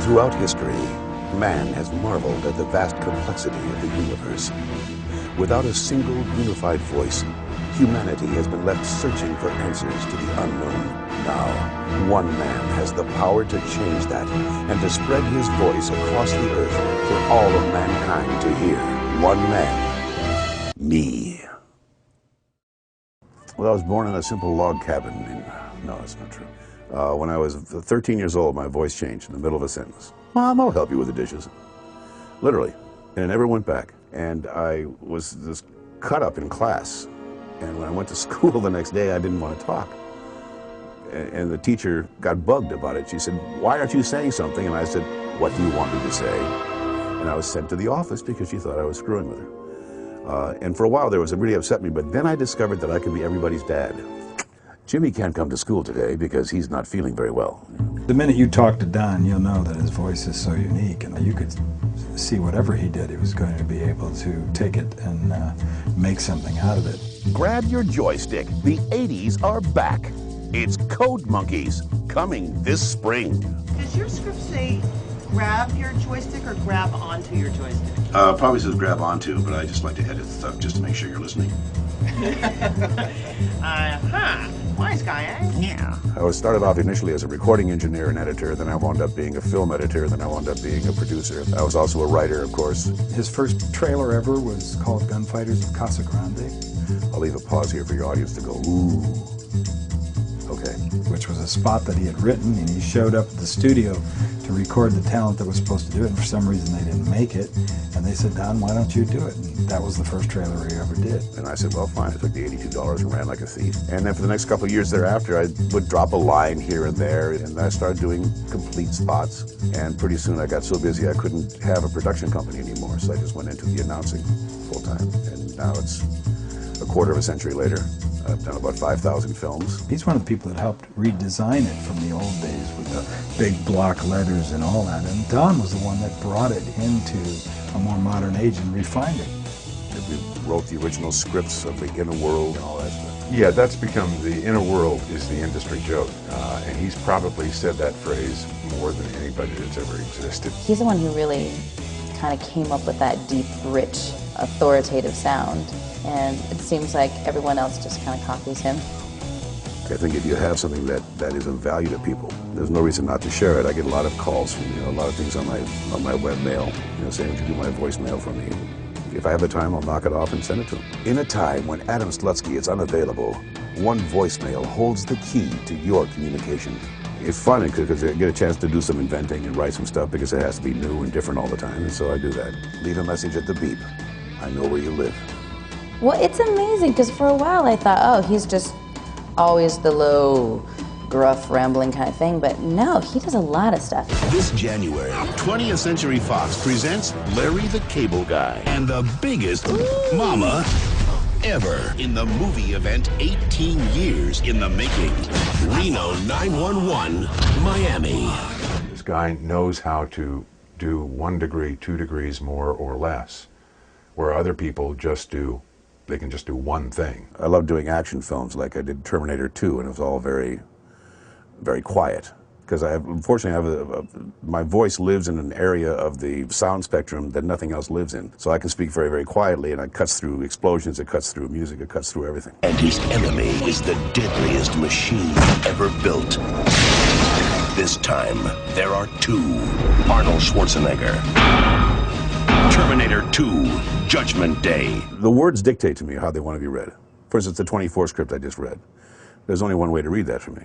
Throughout history, man has marveled at the vast complexity of the universe. Without a single unified voice, humanity has been left searching for answers to the unknown. Now, one man has the power to change that and to spread his voice across the earth for all of mankind to hear. One man. Me. Well, I was born in a simple log cabin in... No, that's not true. When I was 13 years old, my voice changed in the middle of a sentence. Mom, I'll help you with the dishes. Literally. And it never went back. And I was just cut up in class. And when I went to school the next day, I didn't want to talk. And the teacher got bugged about it. She said, "Why aren't you saying something?" And I said, "What do you want me to say?" And I was sent to the office because she thought I was screwing with her. And for a while there, it really upset me. But then I discovered that I could be everybody's dad. Jimmy can't come to school today because he's not feeling very well. The minute you talk to Don, you'll know that his voice is so unique, and you could see whatever he did, he was going to be able to take it and make something out of it. Grab your joystick. The 80s are back. It's Code Monkeys, coming this spring. Does your script say grab your joystick or grab onto your joystick? Probably says grab onto, but I just like to edit stuff just to make sure you're listening. Wise guy, eh? Yeah. I started off initially as a recording engineer and editor, then I wound up being a film editor, then I wound up being a producer. I was also a writer, of course. His first trailer ever was called Gunfighters of Casa Grande. I'll leave a pause here for your audience to go, ooh. Okay. Which was a spot that he had written, and he showed up at the studio to record the talent that was supposed to do it, and for some reason they didn't make it. And they said, "Don, why don't you do it?" And that was the first trailer he ever did. And I said, well, fine. I took the $82 and ran like a thief. And then for the next couple of years thereafter, I would drop a line here and there, and I started doing complete spots. And pretty soon I got so busy I couldn't have a production company anymore, so I just went into the announcing full time. And now it's a quarter of a century later. I've done about 5,000 films. He's one of the people that helped redesign it from the old days with the big block letters and all that. And Don was the one that brought it into a more modern age and refined it. We wrote the original scripts of the inner world and all that stuff. Yeah, that's become the inner world is the industry joke. And he's probably said that phrase more than anybody that's ever existed. He's the one who really kind of came up with that deep, rich, authoritative sound. And it seems like everyone else just kind of copies him. I think if you have something that is of value to people, there's no reason not to share it. I get a lot of calls from, a lot of things on my web mail, saying, "Would you do my voicemail for me?" If I have the time, I'll knock it off and send it to them. In a time when Adam Slutsky is unavailable, one voicemail holds the key to your communication. It's fun because I get a chance to do some inventing and write some stuff because it has to be new and different all the time, and so I do that. Leave a message at the beep. I know where you live. Well, it's amazing, because for a while I thought, oh, he's just always the low, gruff, rambling kind of thing, but no, he does a lot of stuff. This January, 20th Century Fox presents Larry the Cable Guy and the biggest mama ever in the movie event 18 years in the making. Reno 911, Miami. This guy knows how to do 1 degree, 2 degrees more or less, where other people they can just do one thing. I love doing action films, like I did Terminator 2, and it was all very, very quiet. Because unfortunately, my voice lives in an area of the sound spectrum that nothing else lives in. So I can speak very, very quietly, and it cuts through explosions, it cuts through music, it cuts through everything. And his enemy is the deadliest machine ever built. This time, there are 2. Arnold Schwarzenegger. Terminator 2, Judgment Day. The words dictate to me how they want to be read. For instance, the 24 script I just read. There's only one way to read that for me.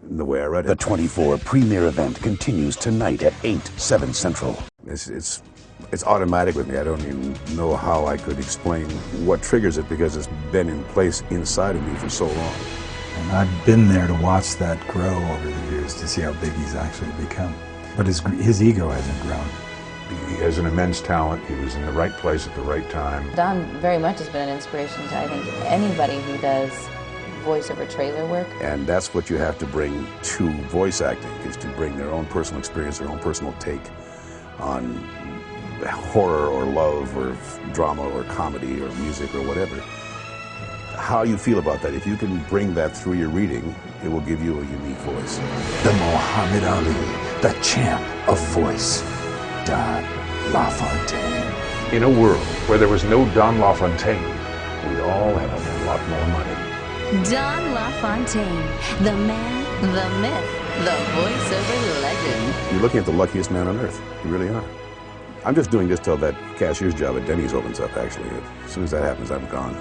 The way I read it. The 24 premiere event continues tonight at 8, 7 Central. It's automatic with me. I don't even know how I could explain what triggers it because it's been in place inside of me for so long. And I've been there to watch that grow over the years to see how big he's actually become. But his ego hasn't grown. He has an immense talent. He was in the right place at the right time. Don very much has been an inspiration to, I think, anybody who does voiceover trailer work. And that's what you have to bring to voice acting, is to bring their own personal experience, their own personal take on horror or love or drama or comedy or music or whatever. How you feel about that, if you can bring that through your reading, it will give you a unique voice. The Muhammad Ali the champ of voice, Don LaFontaine. In a world where there was no Don LaFontaine, we'd all have a lot more money. Don LaFontaine, the man, the myth, the voiceover legend. You're looking at the luckiest man on earth. You really are. I'm just doing this till that cashier's job at Denny's opens up, actually. As soon as that happens, I'm gone.